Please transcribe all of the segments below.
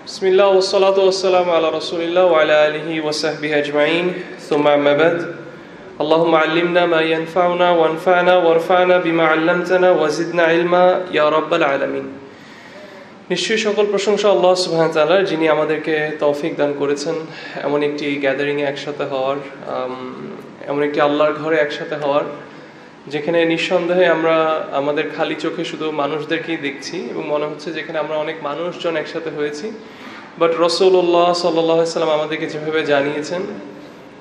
Bismillah wa salatu wa salam ala rasulillah wa ala alihi wa sahbihi ajma'in. Thumma amma ba'd. Allahumma allimna ma yanfa'una wa anfa'na warfa'na bima 'allamtana wa zidna ilma ya rabbal alamin. নিশ্চয়ই সকল প্রশংসা আল্লাহ সুবহানাহু ওয়া তাআলার, যিনি আমাদেরকে তৌফিক দান করেছেন এমন একটি গ্যাদারিং এ একসাথে হওয়ার, এমন একটি আল্লাহর ঘরে একসাথে হওয়ার, যেখানে নিঃসন্দেহে আমরা আমাদের খালি চোখে শুধু মানুষদেরকেই দেখছি এবং মনে হচ্ছে যেখানে আমরা অনেক মানুষজন একসাথে হয়েছি। বাট রাসূলুল্লাহ সাল্লাল্লাহু আলাইহি ওয়াসাল্লাম আমাদেরকে যেভাবে জানিয়েছেন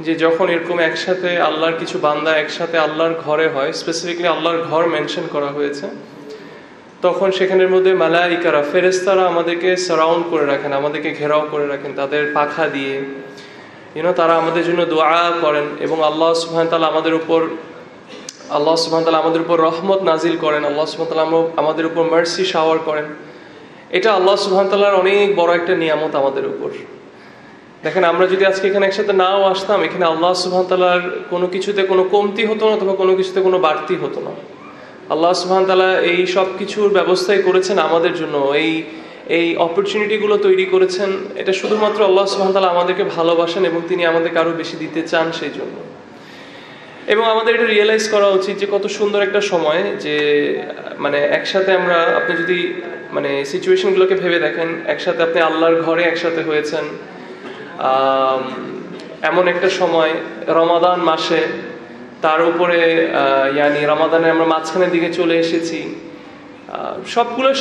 যে যখন এরকম একসাথে আল্লাহর কিছু বান্দা একসাথে আল্লাহর ঘরে হয়, স্পেসিফিকলি আল্লাহর ঘর মেনশন করা হয়েছে, তখন সেখানের মধ্যে মালাইকারা, ফেরেশতারা আমাদেরকে সারাউন্ড করে রাখেন, আমাদেরকে ঘেরাও করে রাখেন তাদের পাখা দিয়ে। তারা আমাদের জন্য দোয়া করেন এবং আল্লাহ সুবহানাহু ওয়া তাআলা আমাদের উপর রহমত নাজিল করেন, আল্লাহ সুবহানাহু ওয়া তাআলা আমাদের উপর মার্সি শাওয়ার করেন। এটা আল্লাহ সুবহানাহু ওয়া তাআলার অনেক বড় একটা নিয়ামত আমাদের উপর। দেখেন, আমরা যদি আজকে এখানে একসাথে নাও আসতাম, এখানে আল্লাহ সুবহানাহু ওয়া তাআলার কোনো কিছুতে কোনো কমতি হতো না অথবা কোনো কিছুতে কোনো বাড়তি হতো না। আল্লাহ সুবহানাহু ওয়া তাআলা এই সব কিছুর ব্যবস্থাই করেছেন আমাদের জন্য, এই অপরচুনিটিগুলো তৈরি করেছেন। এটা শুধুমাত্র আল্লাহ সুবহানাহু ওয়া তাআলা আমাদেরকে ভালোবাসেন এবং তিনি আমাদেরকে আরো বেশি দিতে চান সেই জন্য। এবং আমাদের এটা রিয়েলাইজ করা উচিত যে কত সুন্দর একটা সময়, যে একসাথে আমরা, আপনি যদি সিচুয়েশনগুলোকে ভেবে দেখেন, একসাথে আপনি আল্লাহর ঘরে একসাথে হয়েছেন এমন একটা সময়, রমাদান মাসে, তার উপরে রমাদানে আমরা মাঝখানের দিকে চলে এসেছি,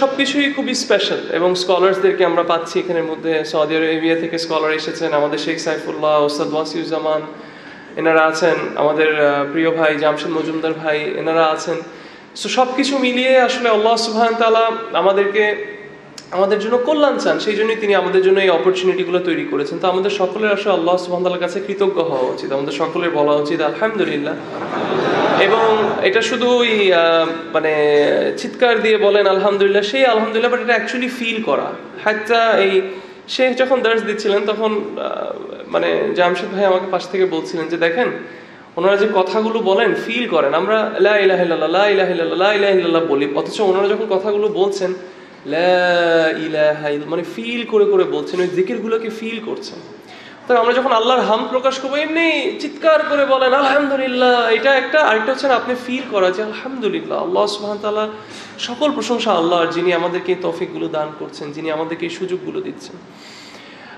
সবকিছুই খুবই স্পেশাল। এবং স্কলার্সদেরকে আমরা পাচ্ছি এখানের মধ্যে। সৌদি আরবিয়া থেকে স্কলার এসেছেন, আমাদের শেখ সাইফুল্লাহ, ওস্তাদ ওয়াসিউজ্জামান এনারা আছেন, আমাদের প্রিয় ভাই জামশেদ মজুমদার ভাই এনারা আছেন। সো সবকিছু মিলিয়ে আসলে আল্লাহ সুবহানাহু ওয়া তাআলা আমাদের জন্য কল্যাণ চান, সেই জন্যই তিনি আমাদের জন্য এই অপরচুনিটিগুলো তৈরি করেছেন। তো আমাদের সকলের আসলে আল্লাহ সুবহানাহু ওয়া তাআলার কাছে কৃতজ্ঞ হওয়া উচিত, আমাদের সকলের বলা উচিত আলহামদুলিল্লাহ। এবং এটা শুধু চিৎকার দিয়ে বলেন আলহামদুলিল্লাহ, সেই আলহামদুলিল্লাহ, বাট এটা অ্যাকচুয়ালি ফিল করা। হাত্তা এই শেখ যখন দার্স দিচ্ছিলেন তখন জামশেদ ভাই আমাকে পাশ থেকে বলছিলেন যে দেখেন, ওনারা যে কথাগুলো বলেন ফিল করেন। আমরা লা ইলাহা ইল্লাল্লাহ, লা ইলাহা ইল্লাল্লাহ, লা ইলাহা ইল্লাল্লাহ বলি, অথচ ওনারা যখন কথাগুলো বলছেন লা ইলাহা ইল্লাল্লাহ ফিল করে করে বলছেন, ওই জিকিরগুলোকে ফিল করছেন। তো আমরা যখন আল্লাহর হামদ প্রকাশ করবো এমনি চিৎকার করে বলেন আলহামদুলিল্লাহ, এটা একটা। আরেকটা হচ্ছে আপনি ফিল করা যে আলহামদুলিল্লাহ, আল্লাহ সুবহানাহু ওয়া তাআলা, সকল প্রশংসা আল্লাহর, যিনি আমাদেরকে এই তৌফিকগুলো দান করছেন, যিনি আমাদেরকে এই সুযোগগুলো দিচ্ছেন।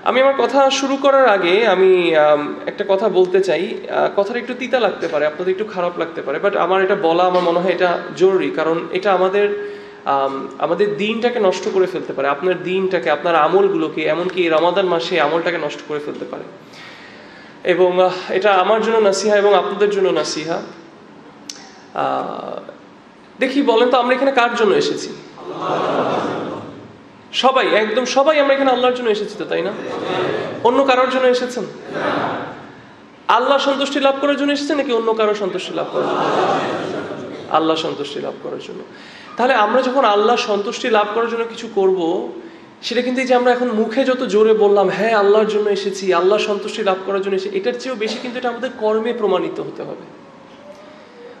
আমি আমার কথা শুরু করার আগে আমি একটা কথা বলতে চাই। কথাটা একটু তিতা লাগতে পারে, আপনাদের একটু খারাপ লাগতে পারে, বাট আমার এটা বলা, আমার মনে হয় এটা জরুরি, কারণ এটা আমাদের দিনটাকে নষ্ট করে ফেলতে পারে, আপনার দিনটাকে, আপনার আমলগুলোকে, এমনকি রমাদান মাসে আমলটাকে নষ্ট করে ফেলতে পারে। এবং এটা আমার জন্য নাসিহা এবং আপনাদের জন্য নাসিহা। দেখি বলেন তো, আমরা এখানে কার জন্য এসেছি? সবাই, একদম সবাই আমরা এখানে আল্লাহর জন্য এসেছি তো, তাই না? অন্য কারোর জন্য এসেছেন? আল্লাহ সন্তুষ্টি লাভ করার জন্য এসেছেন নাকি অন্য কারোর সন্তুষ্টি লাভ করার জন্য? আল্লাহ সন্তুষ্টি লাভ করার জন্য। তাহলে আমরা যখন আল্লাহ সন্তুষ্টি লাভ করার জন্য কিছু করব, সেটা কিন্তু এই যে আমরা এখন মুখে যত জোরে বললাম হ্যাঁ আল্লাহর জন্য এসেছি, আল্লাহ সন্তুষ্টি লাভ করার জন্য এসেছি, এটার চেয়েও বেশি কিন্তু এটা আমাদের কর্মে প্রমাণিত হতে হবে,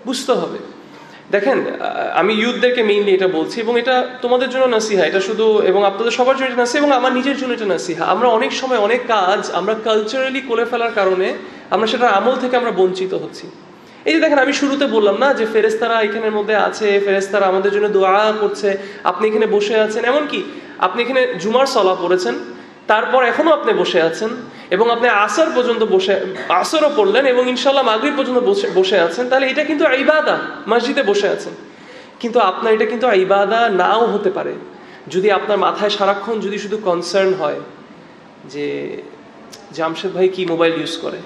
বুঝতে হবে। দেখেন, আমি ইউথদেরকে মেইনলি এটা বলছি, এবং এটা তোমাদের জন্য নাসিহা, এটা শুধু, এবং আপনাদের সবার জন্য এটা নাসিহা, এবং আমার নিজের জন্য এটা নাসিহা। আমরা অনেক সময় অনেক কাজ আমরা কালচারালি করে ফেলার কারণে আমরা সেটার আমল থেকে আমরা বঞ্চিত হচ্ছি। এই যে দেখেন, আমি শুরুতে বললাম না যে ফেরেশতারা এখানের মধ্যে আছে, ফেরেশতারা আমাদের জন্য দোয়া করছে, আপনি এখানে বসে আছেন, এমনকি আপনি এখানে জুমার সালাত পড়েছেন, তারপর এখনো আপনি বসে আছেন, এবং আপনি আসর পর্যন্ত আসরও পড়লেন, এবং ইনশাআল্লাহ মাগরিব পর্যন্ত বসে আছেন। তাহলে এটা কিন্তু ইবাদত, মসজিদে বসে আছেন। কিন্তু আপনার এটা কিন্তু ইবাদত নাও হতে পারে যদি আপনার মাথায় সারাক্ষণ যদি শুধু কনসার্ন হয় যে জামশেদ ভাই কি মোবাইল ইউজ করে,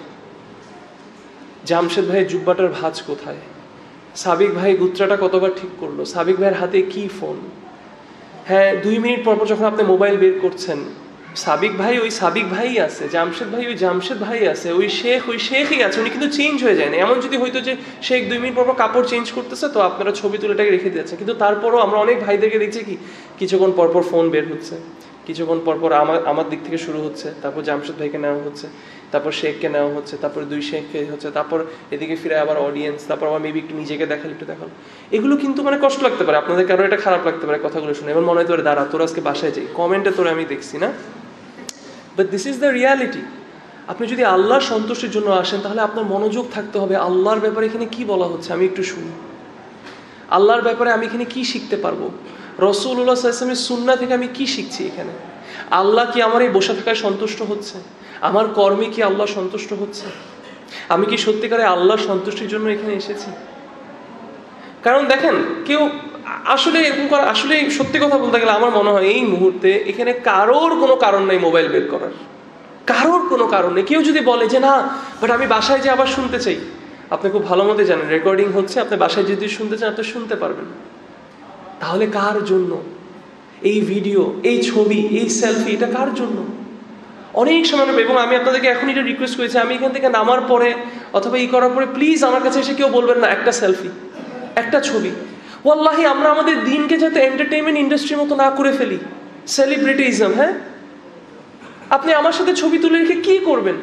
জামশেদ ভাইয়ের জুব্বাটার ভাঁজ কোথায়, সাবিক ভাই গুত্রাটা কতবার ঠিক করলো, সাবিক ভাইয়ের হাতে কি ফোন। হ্যাঁ, 2 মিনিট পর যখন আপনি মোবাইল বের করছেন, সাবিক ভাই ওই সাবিক ভাই আছে, জামশেদ ভাই ওই জামশেদ ভাই আছে, ওই শেখই আছে, উনি কিন্তু চেঞ্জ হয়ে যায় না। এমন যদি হইতো যে শেখ 2 মিনিট পর কাপড় চেঞ্জ করতেছে, তো আপনারা ছবি তুলে এটাকে রেখে দিয়েছেন। কিন্তু তারপরও আমরা অনেক ভাইদেরকে দেখছি কি কিছুক্ষণ পরপর ফোন বের হচ্ছে, কিছুক্ষণ পরপর আমার দিক থেকে শুরু হচ্ছে, তারপর জামশেদ ভাইকে নেওয়া হচ্ছে, তারপর শেখকে নেওয়া হচ্ছে, তারপর 2 শেখকে হচ্ছে, তারপর এদিকে ফিরে আবার অডিয়েন্স, তারপর আবার মেবি একটু নিজেকে দেখাল, একটু দেখাল। এগুলো কিন্তু কষ্ট লাগতে পারে আপনাদের, কারণ এটা খারাপ লাগতে পারে কথাগুলো শুনে। এবার মনে হতে পারে দাঁড়া তোর আজকে বাসায় যাই, কমেন্টে তোরা আমি দেখছি না, but this is the reality. আপনি যদি আল্লাহর সন্তুষ্টির জন্য আসেন তাহলে আপনার মনোযোগ থাকতে হবে আল্লাহর ব্যাপারে এখানে কি বলা হচ্ছে আমি একটু শুনি, আল্লাহর ব্যাপারে আমি এখানে কি শিখতে পারবো, রাসূলুল্লাহ সাল্লাল্লাহু আলাইহি ওয়াসাল্লামের সুন্নাহ থেকে আমি কি শিখছি এখানে, আল্লাহ কি আমার এই বসে থাকায় সন্তুষ্ট হচ্ছে, আমার কর্মে কি আল্লাহ সন্তুষ্ট হচ্ছে, আমি কি সত্যিকারে আল্লাহর সন্তুষ্টির জন্য এখানে এসেছি। কারণ দেখেন কেউ আসলে এরকম করা, আসলে সত্যি কথা বলতে গেলে আমার মনে হয় এই মুহূর্তে এখানে কারোর কোনো কারণ নেই মোবাইল বের করার, কারোর কোনো কারণ নেই। কেউ যদি বলে যে না বাট আমি বাসায় যে আবার শুনতে চাই, আপনি খুব ভালো মতো জানেন রেকর্ডিং হচ্ছে, আপনি বাসায় যদি শুনতে চান আপনি শুনতে পারবেন। তাহলে কার জন্য এই ভিডিও, এই ছবি, এই সেলফি, এটা কার জন্য? অনেক সময়, এবং আমি আপনাদেরকে এখন এটা রিকোয়েস্ট করেছি, আমি এখান থেকে নামার পরে অথবা এই করার পরে প্লিজ আমার কাছে এসে কেউ বলবেন না একটা সেলফি, একটা ছবি। ওয়াল্লাহি আমরা আমাদের দিনকে যাতে এন্টারটেইনমেন্ট ইন্ডাস্ট্রির মতো না করে ফেলি, সেলিব্রিটিজম। হ্যাঁ, আপনি আমার সাথে ছবি তুলে রেখে কি করবেন?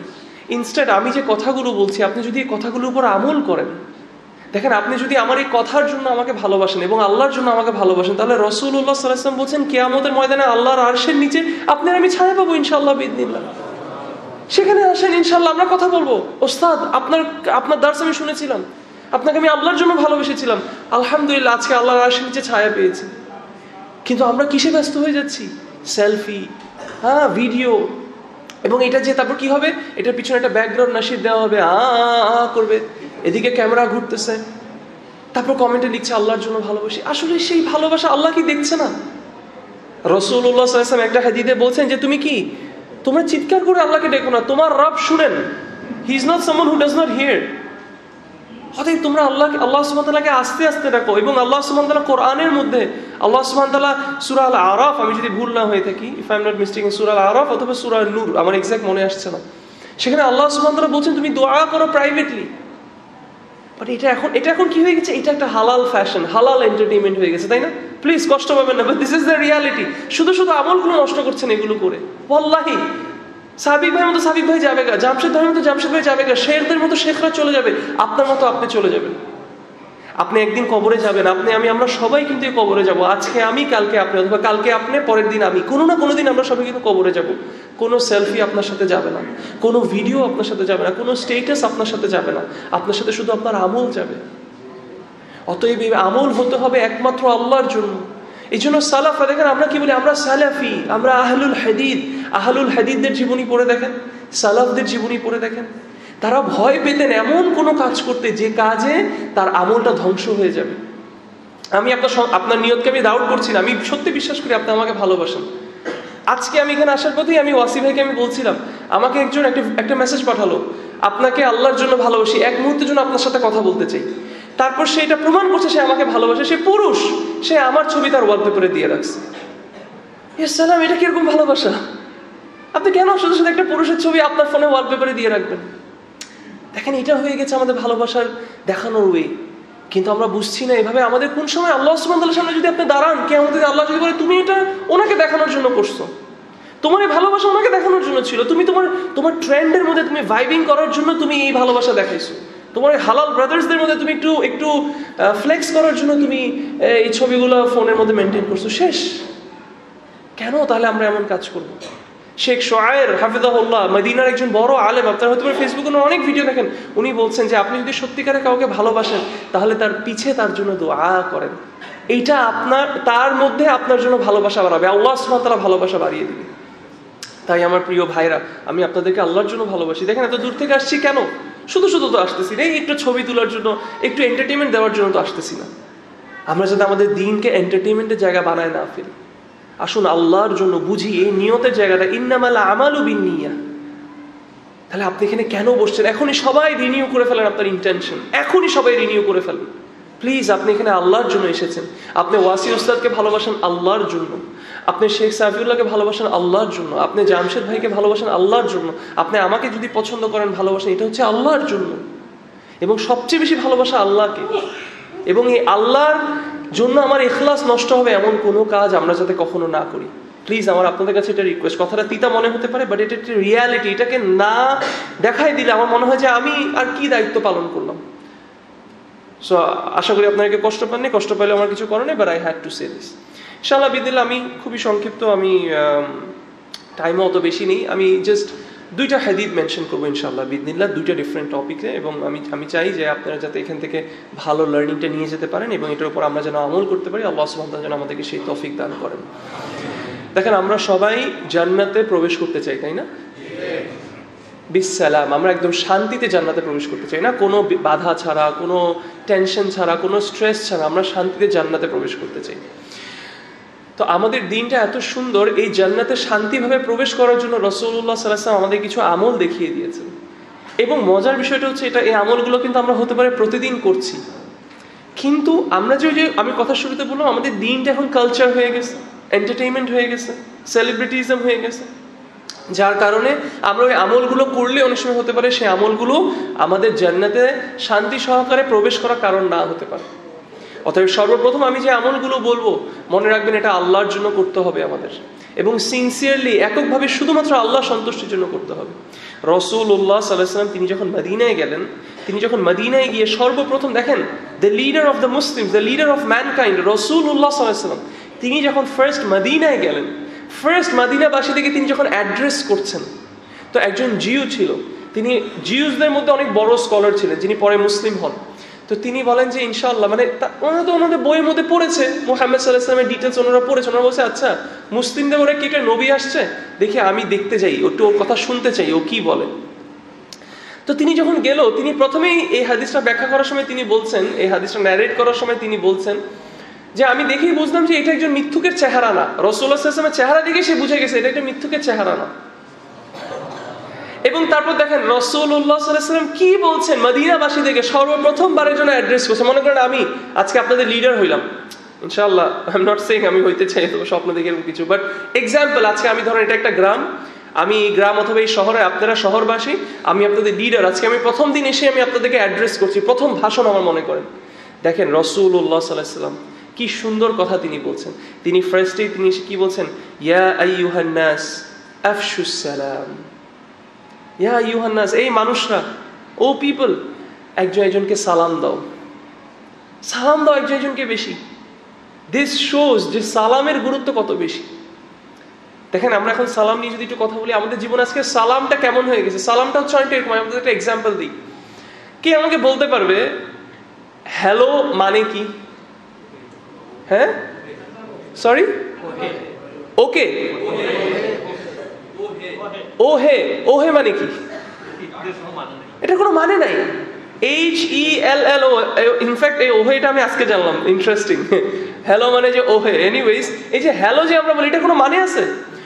ইনস্ট্যান্ট আমি যে কথাগুলো বলছি আপনি যদি এই কথাগুলোর উপর আমল করেন, দেখেন আপনি যদি আমার এই কথার জন্য আমাকে ভালোবাসেন এবং আল্লাহর জন্য আমাকে ভালোবাসেন, তাহলে রাসূলুল্লাহ সাল্লাল্লাহু আলাইহি ওয়াসাল্লাম বলছেন কিয়ামতের ময়দানে আল্লাহর আরশের নিচে আপনার আমি ছায়া পাবো ইনশাআল্লাহ বিইذنিল্লাহ। সেখানে আসেন ইনশাআল্লাহ, আমরা কথা বলবো। ওস্তাদ আপনার দার্স আমি শুনেছিলাম, আপনাকে আমি আল্লাহর জন্য ভালোবেসেছিলাম, আলহামদুলিল্লাহ আজকে আল্লাহর আরশের নিচে ছায়া পেয়েছি। কিন্তু আমরা কিসে ব্যস্ত হয়ে যাচ্ছি? সেলফি, হ্যাঁ, ভিডিও, এবং এটা যে তারপর কি হবে, এটার পিছনে একটা ব্যাকগ্রাউন্ড নাশিদ দেওয়া হবে, করবে, এদিকে ক্যামেরা ঘুরতেছে, তারপর কমেন্টে লিখছে আল্লাহর জন্য ভালোবাসি। আসলে সেই ভালোবাসা আল্লাহ কি দেখছে না? রাসূলুল্লাহ সাল্লাল্লাহু আলাইহি ওয়াসাল্লাম একটা হাদিসে বলছেন যে তুমি কি, তোমরা চিৎকার করে আল্লাহকে ডেকো না, তোমার রব শুনেন। He is not someone who does not here. অতএব তোমরা আল্লাহ সুবহানাহু ওয়া তাআলাকে আস্তে আস্তে ডাকো। এবং আল্লাহ সুবহানাহু ওয়া তাআলা কোরআনের মধ্যে আল্লাহ সুবহানাহু ওয়া তাআলা সূরা আল আরাফ, আমি যদি ভুল না হয়ে থাকি, if I am not mistaken, সূরা আল আরাফ অথবা সূরা নূর, আমার এক্সাক্ট মনে আসছে না, সেখানে আল্লাহ সুবহানাহু ওয়া তাআলা বলছেন তুমি দোয়া করো প্রাইভেটলি। বাট এটা এখন কি হয়ে গেছে? এটা একটা হালাল ফ্যাশন, হালাল এন্টারটেইনমেন্ট হয়ে গেছে, তাই না? প্লিজ কষ্ট পাবেন না, but this is the reality. শুধু আমলগুলো নষ্ট করছেন এগুলো করে। ওয়াল্লাহি সাবিক ভাইয়ের মতো সাবিক ভাই যাবে গা, জামশেদ ভাইয়ের মতো জামশেদ ভাই যাবে গা, শেখদের মতো শেখরা চলে যাবে, আপনার মতো আপনি চলে যাবেন। আপনি একদিন কবরে যাবেন, আমরা সবাই কিন্তু এই কবরে যাব। আজকে আমি, কালকে আপনি, অথবা কালকে আপনি, পরের দিন আমি, কোনো না কোনো দিন আমরা সবাই কিন্তু কবরে যাব। কোনো সেলফি আপনার সাথে যাবে না, কোনো ভিডিও আপনার সাথে যাবে না, কোনো স্টেটাস আপনার সাথে যাবে না, আপনার সাথে শুধু আপনার আমল যাবে। অতএব এই আমল হতে হবে একমাত্র আল্লাহর জন্য। এই জন্য সালাফরা, দেখেন আমরা কি বলি, আমরা সালাফি, আমরা আহলুল হাদিস। আহলুল হাদিসদের জীবনী পড়ে দেখেন, সালাফদের জীবনী পড়ে দেখেন, তারা ভয় পেতেন এমন কোনো কাজ করতে যে কাজে তার আমলটা ধ্বংস হয়ে যাবে। আমি আপনার নিয়তকে আমি ডাউট করছি না, আমি সত্যি বিশ্বাস করি আপনি আমাকে ভালোবাসেন। আজকে আমি এখানে আসার পথেই আমি ওয়াসি ভাইকে আমি বলছিলাম, আমাকে একজন একটা মেসেজ পাঠালো, আপনাকে আল্লাহর জন্য ভালোবাসি, এক মুহূর্তের জন্য আপনার সাথে কথা বলতে চাই। তারপর সে এটা প্রমাণ করছে সে আমাকে ভালোবাসে, সে পুরুষ, সে আমার ছবি তার ওয়ালপেপারে দিয়ে রাখছে। সালাম, এটা কিরকম ভালোবাসা? আপনি কেন শুধু শুধু একটা পুরুষের ছবি আপনার ফোনে ওয়ালপেপারে দিয়ে রাখবেন? দেখেন, এটা হয়ে গেছে আমাদের ভালোবাসার দেখানোর ওয়ে। কিন্তু আমরা বুঝছি না এভাবে আমাদের কোন সময় আল্লাহ সুবহানাহু ওয়া তাআলার সামনে যদি আপনি দাঁড়ান, কিয়ামতে আল্লাহ যদি বলে তুমি এটা ওনাকে দেখানোর জন্য করছো, তোমার এই ভালোবাসা ওনাকে দেখানোর জন্য ছিল, তুমি তোমার ট্রেন্ডের মধ্যে তুমি ভাইবিং করার জন্য তুমি এই ভালোবাসা দেখাইছো, তোমার হালাল ব্রাদার্সদের মধ্যে তুমি একটু ফ্লেক্স করার জন্য তুমি এই ছবিগুলো ফোনের মধ্যে মেনটেন করছো, শেষ। কেন তাহলে আমরা এমন কাজ করব? শেখ শোয়ের হাফিজাহুল্লাহ, মদিনার একজন বড় আলেম, আপনারা হয়তো ফেসবুকে অনেক ভিডিও দেখেন, উনি বলছেন যে আপনি যদি সত্যিকারে কাউকে ভালোবাসেন তাহলে তার পিছে তার জন্য দোয়া করেন। এইটা তার মধ্যে আপনার জন্য ভালোবাসা বাড়াবে, আল্লাহ সুবহানাহু ওয়া তাআলা ভালোবাসা বাড়িয়ে দিবে। তাই আমার প্রিয় ভাইরা, আমি আপনাদেরকে আল্লাহর জন্য ভালোবাসি। দেখেন এত দূর থেকে আসছি কেন? শুধু তো আসতেছি না একটু ছবি তোলার জন্য, একটু এন্টারটেইনমেন্ট দেওয়ার জন্য তো আসতেছি না। আমরা যাতে আমাদের দিনকে এন্টারটেইনমেন্টের জায়গা বানায় না ফেলি। আসুন আল্লাহর জন্য বুঝি এই নিয়তের জায়গাটা, ইন্নামাল আমালু বিন্নিয়াহ। তাহলে আপনি এখানে কেন বসছেন? এখনই সবাই রিনিউ করে ফেলেন আপনার ইন্টেনশন, এখনই সবাই রিনিউ করে ফেলেন প্লিজ। আপনি এখানে আল্লাহর জন্য এসেছেন। আপনি ওয়াসি উস্তাদকে ভালোবাসেন আল্লাহর জন্য, আপনি শেখ সাফিউল্লাহকে ভালোবাসেন আল্লাহর জন্য, আপনি জামশেদ ভাইকে ভালোবাসেন আল্লাহর জন্য, আপনি আমাকে যদি পছন্দ করেন ভালোবাসেন, এটা হচ্ছে আল্লাহর জন্য। এবং সবচেয়ে বেশি ভালোবাসা আল্লাহকে। এবং এই আল্লাহর জন্য আমার ইখলাস নষ্ট হবে এমন কোনো কাজ আমরা যাতে কখনো না করি। প্লিজ আমার আপনাদের কাছে এটা রিকোয়েস্ট। কথাটা তিতা মনে হতে পারে, বাট এটা একটা রিয়ালিটি। এটাকে না দেখাই দিলে আমার মনে হয় যে আমি আর কি দায়িত্ব পালন করলাম। সো আশা করি আপনাকে কষ্ট পাননি, কষ্ট পাইলে আমার কিছু করার নেই, but I had to say this. ইনশাআল্লাহ বিদিল্লাহ আমি খুবই সংক্ষিপ্ত আমি টাইমও অত বেশি নেই, আমি জাস্ট 2টা হাদিস মেনশন করবো ইনশাআল্লাহ বিদিনিল্লাহ, 2টা ডিফারেন্ট টপিকে, এবং আমি চাই যে আপনারা যাতে এখান থেকে ভালো লার্নিংটা নিয়ে যেতে পারেন এবং এটার উপর আমরা যেন আমল করতে পারি। আল্লাহ সুবহানাহু ওয়া তাআলা যেন আমাদেরকে সেই তৌফিক দান করেন। দেখেন, আমরা সবাই জান্নাতে প্রবেশ করতে চাই, তাই না? বিসসালাম, আমরা একদম শান্তিতে জান্নাতে প্রবেশ করতে চাই না, কোনো বাধা ছাড়া, কোনো টেনশন ছাড়া, কোনো স্ট্রেস ছাড়া আমরা শান্তিতে জান্নাতে প্রবেশ করতে চাই। তো আমাদের দিনটা এত সুন্দর, এই জান্নাতে শান্তিভাবে প্রবেশ করার জন্য রাসূলুল্লাহ সাল্লাল্লাহু আলাইহি ওয়াসাল্লাম আমাদের কিছু আমল দেখিয়ে দিয়েছেন। এবং মজার বিষয়টা হচ্ছে এটা, এই আমলগুলো কিন্তু আমরা হতে পারে প্রতিদিন করছি, কিন্তু আমরা যে আমি কথা শুরুতে বললাম, আমাদের দিনটা এখন কালচার হয়ে গেছে, এন্টারটেইনমেন্ট হয়ে গেছে, সেলিব্রিটিজম হয়ে গেছে, যার কারণে আমরা ওই আমলগুলো করলে অনেক সময় হতে পারে সেই আমলগুলো আমাদের জান্নাতে শান্তি সহকারে প্রবেশ করার কারণ না হতে পারে। অতএব সর্বপ্রথম আমি যে আমলগুলো বলবো, মনে রাখবেন এটা আল্লাহর জন্য করতে হবে আমাদের, এবং সিনসিয়ারলি এককভাবে শুধুমাত্র আল্লাহ সন্তুষ্টির জন্য করতে হবে। রাসূলুল্লাহ সাল্লাল্লাহু আলাইহি ওয়াসাল্লাম তিনি যখন মদিনায় গেলেন, তিনি যখন মদিনায় গিয়ে সর্বপ্রথম দেখেন the leader of the Muslims, the leader of mankind রাসূলুল্লাহ সাল্লাল্লাহু আলাইহি ওয়াসাল্লাম, তিনি যখন ফার্স্ট মদিনায় গেলেন, ফার্স্ট মদিনাবাসীদেরকে তিনি যখন অ্যাড্রেস করছেন, তো একজন জিউ ছিল, তিনি জিউসদের মধ্যে অনেক বড় স্কলার ছিলেন, যিনি পরে মুসলিম হন। তো তিনি বলেন যে ইনশাআল্লাহ, মানে ওনারা তো ওনাদের বইয়ের মধ্যে পড়েছে মুহাম্মদ সাল্লাল্লাহু আলাইহি ওয়াসাল্লামের ডিটেলস ওনারা পড়েছে, ওনারা বলছে আচ্ছা মুসলিমদের ওরা কি একটা নবী আসছে, দেখি আমি দেখতে যাই, একটু ওর কথা শুনতে চাই ও কি বলে। তো তিনি যখন গেল, তিনি প্রথমেই এই হাদিসটা ব্যাখ্যা করার সময় তিনি বলছেন, এই হাদিসটা ন্যারেট করার সময় তিনি বলছেন যে আমি দেখেই বুঝলাম যে এটা একজন মিথ্যুকের চেহারা না, রাসূলুল্লাহ সাল্লাল্লাহু আলাইহি ওয়াসাল্লামের চেহারা দেখে সে বুঝে গেছে এটা একটা মিথ্যুকের চেহারা না। এবং তারপর দেখেন রাসূলুল্লাহ সাল্লাল্লাহু আলাইহি ওয়াসাল্লাম কি বলছেন, মদিনাবাসীদেরকে সর্বপ্রথমবারের জন্য অ্যাড্রেস করছে। মনে করেন আমি আজকে আপনাদের লিডার হইলাম, ইনশাআল্লাহ আই এম নট সেইং আমি হইতে চাই তো স্বপ্ন দেখে এরকম কিছু, বাট এক্সাম্পল, আজকে আমি ধরেন এটা একটা গ্রাম, আমি এই গ্রাম অথবা এই শহরে, আপনারা শহরবাসী, আমি আপনাদের লিডার, আজকে আমি প্রথম দিন এসে আমি আপনাদেরকে অ্যাড্রেস করছি, প্রথম ভাষণ আমার মনে করেন। দেখেন রাসূলুল্লাহ সাল্লাল্লাহু আলাইহি ওয়াসাল্লাম কি সুন্দর কথা তিনি বলছেন। তিনি ফার্স্টেই তিনি এসে কি বলছেন, ইয়া আইয়ুহান নাস আফশুস সালাম, ইয়া আইয়ুহান নাস, এই মানুষরা, ও পিপল, একজন একজনকে সালাম দাও, সালাম দাও একজন একজনকে বেশি। দিস শোজ যে সালামের গুরুত্ব কত বেশি। দেখেন আমরা এখন সালাম নিয়ে যদি একটু কথা বলি, আমাদের জীবন আজকে সালামটা কেমন হয়ে গেছে। সালামটা হচ্ছে অনেকটা এরকম, আমাদের একটা এক্সাম্পল দিই, কে আমাকে বলতে পারবে হ্যালো মানে কি? হ্যাঁ, সরি, ওকে, ও হে, ও হে মানে কি? এটা কোনো মানে নাই। HELLO, ইনফ্যাক্ট এই ওহেটা আমি আজকে জানলাম, ইন্টারেস্টিং। হ্যালো মানে যে ওহে, এনিওয়েজ এই যে হ্যালো যে আমরা বলি, এটা কোনো মানে আছে?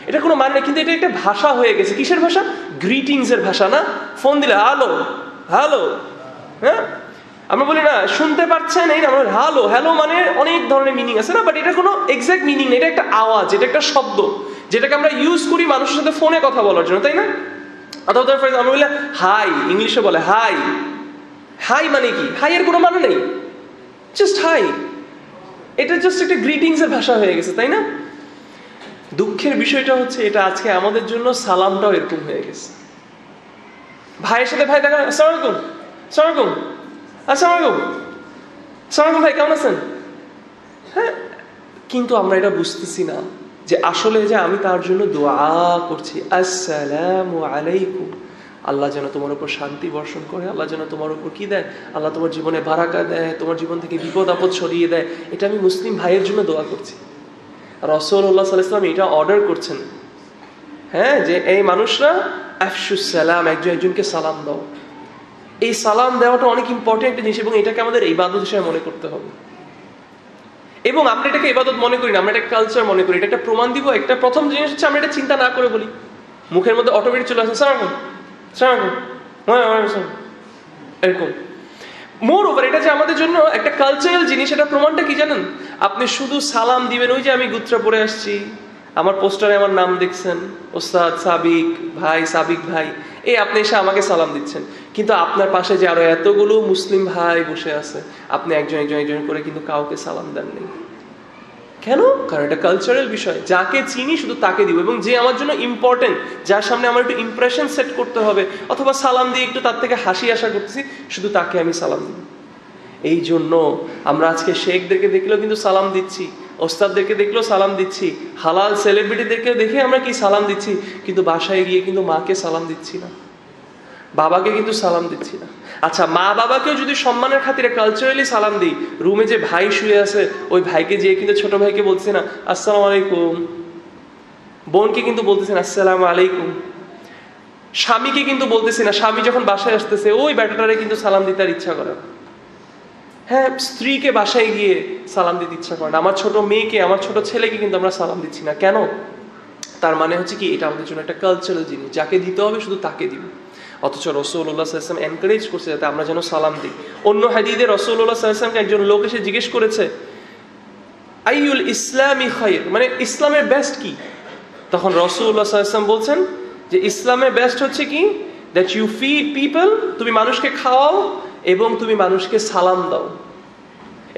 এটা কোনো মানে নেই, কিন্তু এটা একটা ভাষা হয়ে গেছে। কিসের ভাষা? গ্রিটিংস এর ভাষা না? ফোন দিলে হ্যালো হ্যালো, হ্যাঁ আমরা বলি না শুনতে পাচ্ছেন, এই না, আমরা হ্যালো, হ্যালো মানে অনেক ধরনের মিনিং আছে না, বাট এটা কোনো এক্সাক্ট মিনিং নেই, এটা একটা আওয়াজ, এটা একটা শব্দ যেটাকে আমরা ইউজ করি মানুষের সাথে ফোনে কথা বলার জন্য, তাই না? অথবা আমরা বলি হাই, ইংলিশে বলে হাই, হাই মানে কি? হাই এর কোনো মানে নেই, জাস্ট হাই, এটা জাস্ট একটা গ্রিটিংস এর ভাষা হয়ে গেছে, তাই না? দুঃখের বিষয়টা হচ্ছে এটা আজকে আমাদের জন্য সালামটাও এরকম হয়ে গেছে। ভাইয়ের সাথে ভাই দেখা, আসসালামু আলাইকুম, আসসালামু আলাইকুম, আসসালামু আলাইকুম, আসসালামু আলাইকুম ভাই, কেমন আছেন? হ্যাঁ, কিন্তু আমরা এটা বুঝতেছি না যে আসলে যে আমি তার জন্য দোয়া করছি, আসসালামু আলাইকুম, আল্লাহ যেন তোমার উপর শান্তি বর্ষণ করে, আল্লাহ যেন তোমার উপর কি দেয়, আল্লাহ তোমার জীবনে বারাকা দেয়, তোমার জীবন থেকে বিপদ আপদ সরিয়ে দেয়, এটা আমি মুসলিম ভাইয়ের জন্য দোয়া করছি। রাসূলুল্লাহ সাল্লাল্লাহু আলাইহি ওয়াসাল্লাম এটা অর্ডার করছেন, হ্যাঁ, যে এই মানুষরা আফশুস সালাম, একজন একজনকে সালাম দাও। এই সালাম দেওয়াটা অনেক ইম্পর্টেন্ট একটা জিনিস, এবং এটাকে আমাদের ইবাদত হিসেবে মনে করতে হবে। এবং আমরা এটাকে ইবাদত মনে করি না, আমরা এটা কালচার মনে করি। এটা একটা প্রমাণ দিব, একটা প্রথম জিনিস হচ্ছে আমরা এটা চিন্তা না করে বলি, মুখের মধ্যে অটোমেটিক চলে আসে সালাম সালাম, এরকম। মোর ওভার এটা যে আমাদের জন্য একটা কালচারাল জিনিস, এটা প্রমাণটা কি জানেন? আপনি শুধু সালাম দিবেন, ওই যে আমি গুত্রা পড়ে আসছি, আমার পোস্টারে আমার নাম দেখছেন, ওস্তাদ সাবিক ভাই, সাবিক ভাই, এই আপনি এসে আমাকে সালাম দিচ্ছেন, কিন্তু আপনার পাশে যে আরো এতগুলো মুসলিম ভাই বসে আছে, আপনি একজন একজন একজন করে কিন্তু কাউকে সালাম দেননি। কেন? কারণ এটা কালচারাল বিষয়, যাকে চিনি শুধু তাকে দিব, এবং যে আমার জন্য ইম্পর্টেন্ট, যার সামনে আমার একটু ইমপ্রেশন সেট করতে হবে, অথবা সালাম দিয়ে একটু তার থেকে হাসি আশা করতেছি, শুধু তাকে আমি সালাম দিব। এই জন্য আমরা আজকে শেখদেরকে দেখলেও কিন্তু সালাম দিচ্ছি, ওস্তাদদেরকে দেখলেও সালাম দিচ্ছি, হালাল সেলিব্রিটিদেরকে দেখে আমরা কি সালাম দিচ্ছি, কিন্তু বাসায় গিয়ে কিন্তু মাকে সালাম দিচ্ছি না, বাবাকে কিন্তু সালাম দিচ্ছি না। আচ্ছা, মা বাবাকেও যদি সম্মানের খাতিরে কালচারালি সালাম দিই, রুমে যে ভাই শুয়ে আছে ওই ভাইকে যেয়ে কিন্তু ছোট ভাইকে বলছে না আসসালামু আলাইকুম, বোনকে কিন্তু বলতেছেন আসসালামু আলাইকুম, স্বামীকে কিন্তু বলতেছি না, স্বামী যখন বাসায় আসতেছে ওই ব্যাটাটারে কিন্তু সালাম দিতে আর ইচ্ছা করে না। হ্যাঁ, স্ত্রীকে বাসায় গিয়ে সালাম দিতে ইচ্ছা করে না, আমার ছোট মেয়েকে, আমার ছোট ছেলেকে কিন্তু আমরা সালাম দিচ্ছি না। কেন? তার মানে হচ্ছে কি, এটা আমাদের জন্য একটা কালচারাল জিনিস, যাকে দিতে হবে শুধু তাকে দিব। অথচ রাসূলুল্লাহ সাল্লাল্লাহু আলাইহি ওয়াসাল্লাম এনকারেজ করছে যাতে আমরা যেন সালাম দিই। অন্য হাদিসে রাসূলুল্লাহ সাল্লাল্লাহু আলাইহি ওয়াসাল্লামকে একজন লোক এসে জিজ্ঞেস করেছে আইয়ুল ইসলামি খায়র, মানে ইসলামের বেস্ট কি? তখন রাসূলুল্লাহ সাল্লাল্লাহু আলাইহি ওয়াসাল্লাম বলছেন যে ইসলামের বেস্ট হচ্ছে কি, দ্যাট ইউ ফিড পিপল, তুমি মানুষকে খাওয়াও এবং তুমি মানুষকে সালাম দাও।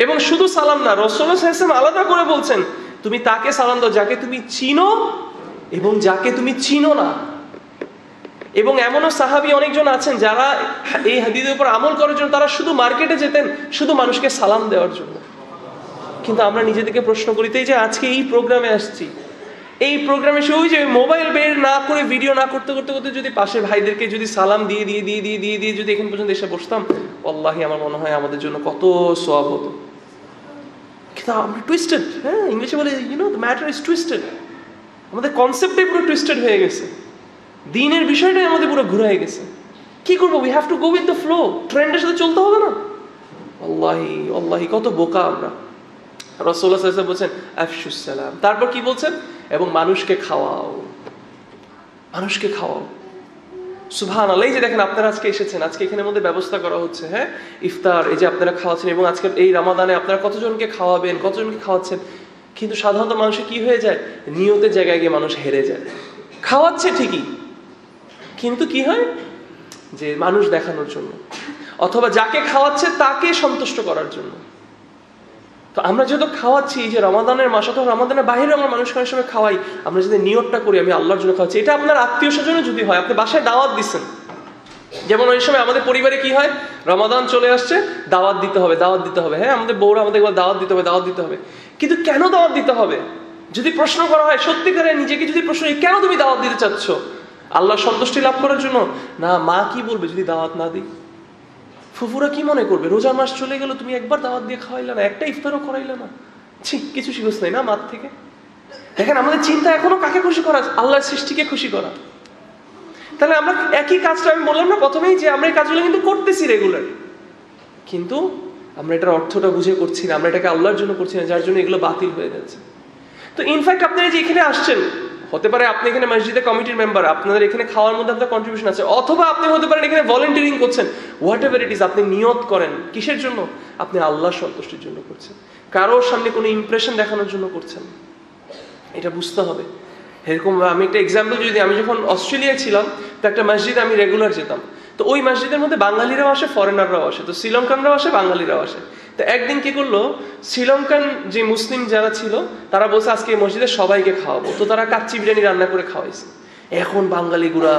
এবং শুধু সালাম না, রাসূলুল্লাহ সাল্লাল্লাহু আলাইহি ওয়াসাল্লাম আলাদা করে বলছেন তুমি তাকে সালাম দাও যাকে তুমি চিনো এবং যাকে তুমি চিনো না। এবং এমনও সাহাবী অনেকজন আছেন যারা এই হাদিসের উপর আমল করার জন্য তারা শুধু মার্কেটে যেতেন শুধু মানুষকে সালাম দেওয়ার জন্য। কিন্তু আমরা নিজেদেরকে প্রশ্ন করি, তাই যে আজকে এই প্রোগ্রামে আসছি, এই প্রোগ্রামে সে ওই যে মোবাইল বের না করে ভিডিও না করতে করতে করতে যদি পাশের ভাইদেরকে যদি সালাম দিয়ে দিয়ে দিয়ে দিয়ে দিয়ে দিয়ে যদি এখান পর্যন্ত এসে বসতাম, আল্লাহি আমার মনে হয় আমাদের জন্য কত সওয়াব হতো। কিন্তু আমরা টুইস্টেড, হ্যাঁ, ইংলিশে বলে দ্য ম্যাটার ইজ টুইস্টেড। আমাদের কনসেপ্টটাই পুরো টুইস্টেড হয়ে গেছে, দিনের বিষয়টাই আমাদের পুরো ঘুরে গেছে। কি করবো? We have to go with the flow, ট্রেন্ডের সাথে চলতে হবে না? আল্লাহি আল্লাহি কত বোকা আমরা। রাসূলুল্লাহ সাল্লাল্লাহু আলাইহি ওয়াসাল্লাম বলছেন আফশুস সালাম, তারপর কি বলছেন? এবং মানুষকে খাওয়াও, মানুষকে খাওয়াও। সুবহানাল্লাহ। এই যে দেখেন আপনারা আজকে এসেছেন, আজকে এখানের মধ্যে ব্যবস্থা করা হচ্ছে, হ্যাঁ, ইফতার, এই যে আপনারা খাওয়াচ্ছেন এবং আজকে এই রমাদানে আপনারা কতজনকে খাওয়াবেন, কতজনকে খাওয়াচ্ছেন। কিন্তু সাধারণত মানুষের কি হয়ে যায়, নিয়তের জায়গায় গিয়ে মানুষ হেরে যায়। খাওয়াচ্ছে ঠিকই, কিন্তু কি হয় যে মানুষ দেখানোর জন্য, অথবা যাকে খাওয়াচ্ছে তাকে সন্তুষ্ট করার জন্য। তো আমরা যেহেতু খাওয়াচ্ছি, এই যে রমাদানের মাস, অথবা রমাদানের বাইরে আমরা মানুষকে অনেক সময় খাওয়াই, আমরা যদি নিয়তটা করি আমি আল্লাহর জন্য খাওয়াচ্ছি, এটা আপনার আত্মীয় স্বজনে যদি হয়, আপনি বাসায় দাওয়াত দিচ্ছেন। যেমন ওই সময় আমাদের পরিবারে কি হয়, রমাদান চলে আসছে, দাওয়াত দিতে হবে, দাওয়াত দিতে হবে, হ্যাঁ, আমাদের বউরা আমাদের দাওয়াত দিতে হবে, দাওয়াত দিতে হবে। কিন্তু কেন দাওয়াত দিতে হবে? যদি প্রশ্ন করা হয় সত্যিকারে নিজেকে, যদি প্রশ্ন কেন তুমি দাওয়াত দিতে চাচ্ছ? আল্লাহর সন্তুষ্টি লাভ করার জন্য না? মা কি বলবে যদি দাওয়াত না দিই? ফুফুরা কি মনে করবে, রোজার মাস চলে গেল তুমি একবার দাওয়াত দিয়ে খাওয়াইলে না, একটা ইফতারও করাইলে না, কিছু শিখছ নাই না মার থেকে? দেখেন আমাদের চিন্তা এখনো কাকে খুশি করা, আল্লাহর সৃষ্টিকে খুশি করা। তাহলে আমরা একই কাজটা, আমি বললাম না প্রথমেই যে আমরা এই কাজগুলো কিন্তু করতেছি রেগুলার, কিন্তু আমরা এটার অর্থটা বুঝে করছি না, আমরা এটাকে আল্লাহর জন্য করছি না, যার জন্য এগুলো বাতিল হয়ে যাচ্ছে। তো ইনফ্যাক্ট আপনারা যে এখানে আসছেন, হতে পারে আপনি এখানে মসজিদে কমিটির মেম্বার, আপনাদের এখানে খাওয়ার মধ্যে আপনার কন্ট্রিবিউশন আছে, অথবা আপনি হতে পারেন এখানে ভলেন্টিয়ারিং করছেন, হোয়াট এভার ইট ইজ, আপনি নিয়ত করেন কিসের জন্য? আপনি আল্লাহর সন্তুষ্টির জন্য করছেন, কারোর সামনে কোনো ইমপ্রেশন দেখানোর জন্য করছেন। এটা বুঝতে হবে। এরকম আমি একটা এক্সাম্পল যদি, আমি যখন অস্ট্রেলিয়ায় ছিলাম তো একটা মসজিদে আমি রেগুলার যেতাম, তো ওই মসজিদের মধ্যে বাঙালিরাও আসে, ফরেনাররাও আসে, তো শ্রীলঙ্কানরাও আসে, বাঙালিরাও আসে। তো একদিন কি করলো, শ্রীলঙ্কান যে মুসলিম যারা ছিল তারা বলছে আজকে এই মসজিদে সবাইকে খাওয়াবো, তো তারা কাচ্চি বিরিয়ানি রান্না করে খাওয়াইছে। এখন বাঙালিগুলা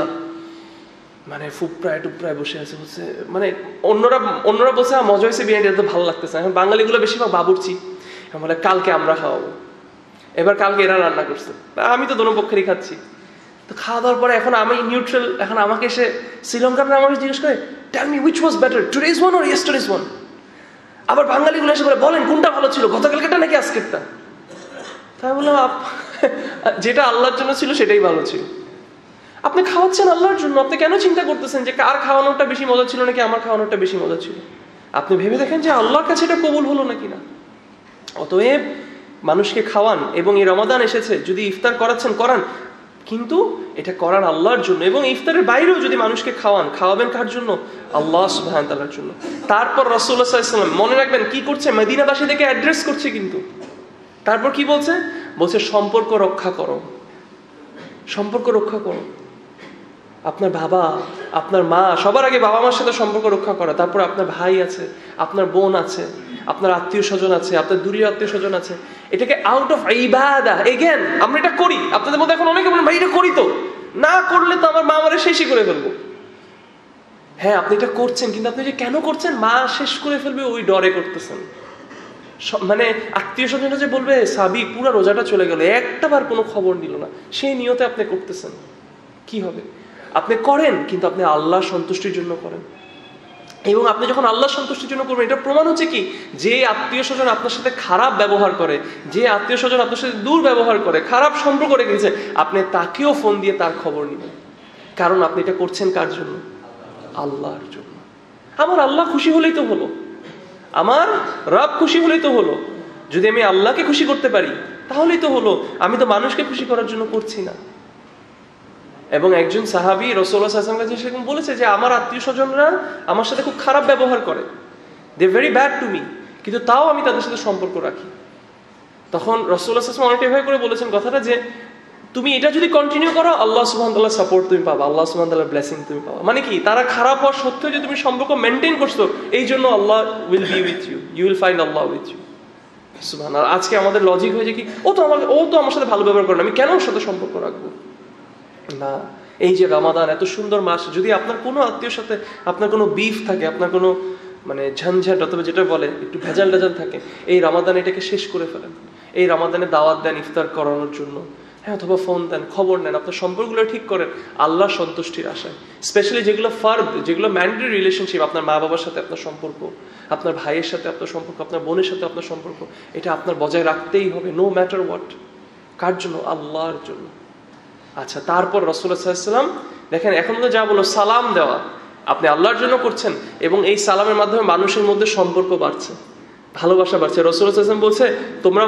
মানে ফুপড়ায় টুপড়ায় বসে আছে, বলছে মানে অন্যরা বলছে মজা হয়েছে, বিরিয়ানিটা তো ভালো লাগতেছে। এখন বাঙালিগুলো বেশিরভাগ বাবুর্চি, বলে কালকে আমরা খাওয়াবো, এবার কালকে এরা রান্না করছে, আমি তো দোনো পক্ষেরই খাচ্ছি। তো খাওয়া দাওয়ার পরে এখন আমি নিউট্রাল, এখন আমাকে এসে শ্রীলঙ্কানরা আমাকে জিজ্ঞেস করে tell me which was better, today's one or yesterday's one. আবার বাঙালিগুলো এসে বলেন কোনটা ভালো ছিল, গতকালকেটা নাকি আজকেরটা? তাই বললাম যেটা আল্লাহর জন্য ছিল সেটাই ভালো ছিল। আপনি খাওয়াচ্ছেন আল্লাহর জন্য, আপনি কেন চিন্তা করতেছেন যে কার খাওয়ানোটা বেশি মজা ছিল নাকি আমার খাওয়ানোটা বেশি মজা ছিল? আপনি ভেবে দেখেন যে আল্লাহর কাছে এটা কবুল হলো নাকি না। অতএব মানুষকে খাওয়ান, এবং এই রমাদান এসেছে, যদি ইফতার করাচ্ছেন করান, কিন্তু এটা করান আল্লাহর জন্য। এবং ইফতারের বাইরেও যদি মানুষকে খাওয়াবেন কার জন্য? আল্লাহ সুবহানাহু ওয়া তাআলার জন্য। তারপর রাসূলুল্লাহ সাল্লাল্লাহু আলাইহি ওয়াসাল্লাম মনে রাখবেন কি করছে, মদিনাবাসীদেরকে অ্যাড্রেস করছে, কিন্তু তারপর কি বলছে? বলছে সম্পর্ক রক্ষা করো, সম্পর্ক রক্ষা করো। আপনার বাবা, আপনার মা, সবার আগে বাবা মার সাথে সম্পর্ক রক্ষা করা, তারপর আপনার ভাই আছে, আপনার বোন আছে, আপনার আত্মীয় স্বজন আছে, আপনার দূরীয় আত্মীয় স্বজন আছে। এটাকে আউট অফ ইবাদা, এগেন আমরা এটা করি। আপনাদের মধ্যে এখন অনেকে বলেন ভাই এটা করি, তো না করলে তো আমার মা আমারে শেষই করে ফেলবো। হ্যাঁ, আপনি এটা করছেন, কিন্তু আপনি যে কেন করছেন, মা শেষ করে ফেলবে ওই ডরে করতেছেন। মানে আত্মীয় স্বজনরা যে বলবে সাবি পুরো রোজাটা চলে গেল, একটাবার কোনো খবর নিল না, সেই নিয়তে আপনি করতেছেন, কি হবে? আপনি করেন, কিন্তু আপনি আল্লাহ সন্তুষ্টির জন্য করেন। এবং আপনি যখন আল্লাহ সন্তুষ্টির জন্য করবেন, এটা প্রমাণ হচ্ছে কি, যে আত্মীয় স্বজন আপনার সাথে খারাপ ব্যবহার করে, যে আত্মীয় স্বজন আপনার সাথে দুর্ব্যবহার করে, খারাপ সম্পর্ক রেখেছে, আপনি তাকেও ফোন দিয়ে তার খবর নেবেন। কারণ আপনি এটা করছেন কার জন্য? আল্লাহর জন্য। আমার আল্লাহ খুশি হলেই তো হলো, আমার রব খুশি হলেই তো হলো। যদি আমি আল্লাহকে খুশি করতে পারি তাহলেই তো হলো, আমি তো মানুষকে খুশি করার জন্য করছি না। এবং একজন সাহাবী রাসূলুল্লাহ সাল্লাল্লাহু আলাইহি ওয়াসাল্লাম সেরকম বলেছে যে আমার আত্মীয় স্বজনরা আমার সাথে খুব খারাপ ব্যবহার করে, they very bad to me, কিন্তু তাও আমি তাদের সাথে সম্পর্ক রাখি। তখন রাসূলুল্লাহ সাল্লাল্লাহু আলাইহি ওয়াসাল্লাম অনেকটা এভাবে করে বলেছেন কথাটা, যে তুমি এটা যদি কন্টিনিউ করো, আল্লাহ সুবহানাহু ওয়া তাআলার সাপোর্ট তুমি পাবা, আল্লাহ সুবহানাহু ওয়া তাআলার ব্লেসিং তুমি পাবা। মানে কি, তারা খারাপ হওয়ার সত্ত্বেও যে তুমি সম্পর্ক মেনটেন করছো, এই জন্য Allah will be with you, you will find Allah with you. সুবহানাল্লাহ। আজকে আমাদের লজিক হয়ে যায় কি, ও তো আমার সাথে ভালো ব্যবহার করে না, আমি কেন ওর সাথে সম্পর্ক রাখবো? না, এই যে রমাদান এত সুন্দর মাস, যদি আপনার কোনো আত্মীয়র সাথে আপনার কোনো বিফ থাকে, আপনার কোনো মানে ঝঞ্ঝাট অথবা যেটা বলে একটু ভেজাল থাকে, এই রমাদান এটাকে শেষ করে ফেলেন। এই রমাদানে দাওয়াত দেন ইফতার করানোর জন্য, হ্যাঁ, অথবা ফোন দেন, খবর নেন, আপনার সম্পর্কগুলো ঠিক করেন আল্লাহ সন্তুষ্টির আশায়। স্পেশালি যেগুলো ফার্দ, যেগুলো ম্যান্ডেটরি রিলেশনশিপ, আপনার মা বাবার সাথে আপনার সম্পর্ক, আপনার ভাইয়ের সাথে আপনার সম্পর্ক, আপনার বোনের সাথে আপনার সম্পর্ক, এটা আপনার বজায় রাখতেই হবে, নো ম্যাটার হোয়াট। কার জন্য? আল্লাহর জন্য। আচ্ছা, তারপর রাসূলুল্লাহ সাল্লাল্লাহু আলাইহি ওয়াসাল্লাম দেখেন, এখন তো যা বলো সালাম দেওয়া, আপনি আল্লাহর জন্য করছেন, এবং এই সালামের মাধ্যমে মানুষের মধ্যে সম্পর্ক বাড়ছে, ভালোবাসা বাড়ছে। রাসূলুল্লাহ সাল্লাল্লাহু আলাইহি ওয়াসাল্লাম বলছে, তোমরা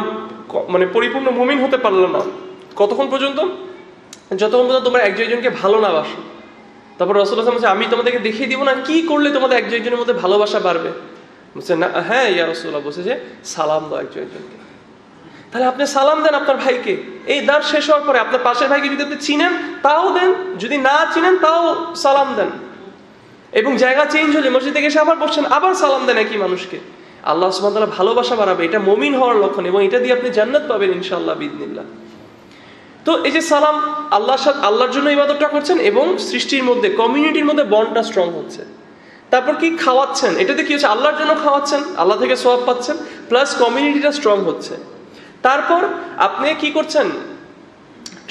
মানে পরিপূর্ণ মুমিন হতে পারলে না কতক্ষণ পর্যন্ত? যতক্ষণ পর্যন্ত তোমরা একজন একজনকে ভালো না বাসো। তারপর রাসূলুল্লাহ সাল্লাল্লাহু আলাইহি ওয়াসাল্লাম বলছে, আমি তোমাদেরকে দেখিয়ে দিব না কি করলে তোমাদের একজন একজনের মধ্যে ভালোবাসা বাড়বে? বলছে, না, হ্যাঁ ইয়া রাসূলুল্লাহ, বলছে যে সালাম দাও একজন একজনকে। তাহলে আপনি সালাম দেন আপনার ভাইকে, এই দাঁড় শেষ হওয়ার পরে আপনার পাশের ভাইকে যদি আপনি চিনেন তাও দেন, যদি না চিনেন তাও সালাম দেন। এবং জায়গা চেঞ্জ হলে মসজিদে এসে আবার বসছেন, আবার সালাম দেন একই মানুষকে। আল্লাহ সুবহানাহু ওয়া তাআলা ভালোবাসা বাড়াবে, এটা মুমিন হওয়ার লক্ষণ, এবং এটা দিয়ে আপনি জান্নাত পাবেন ইনশাআল্লাহ বিইذনিল্লাহ। তো এই যে সালাম, আল্লাহর জন্য ইবাদতটা করছেন, এবং সৃষ্টির মধ্যে, কমিউনিটির মধ্যে বন্ডটা স্ট্রং হচ্ছে। তারপর কি খাওয়াচ্ছেন, এটাতে কি হচ্ছে? আল্লাহর জন্য খাওয়াচ্ছেন, আল্লাহ থেকে সওয়াব পাচ্ছেন, প্লাস কমিউনিটিটা স্ট্রং হচ্ছে। তারপর আপনি কি করছেন?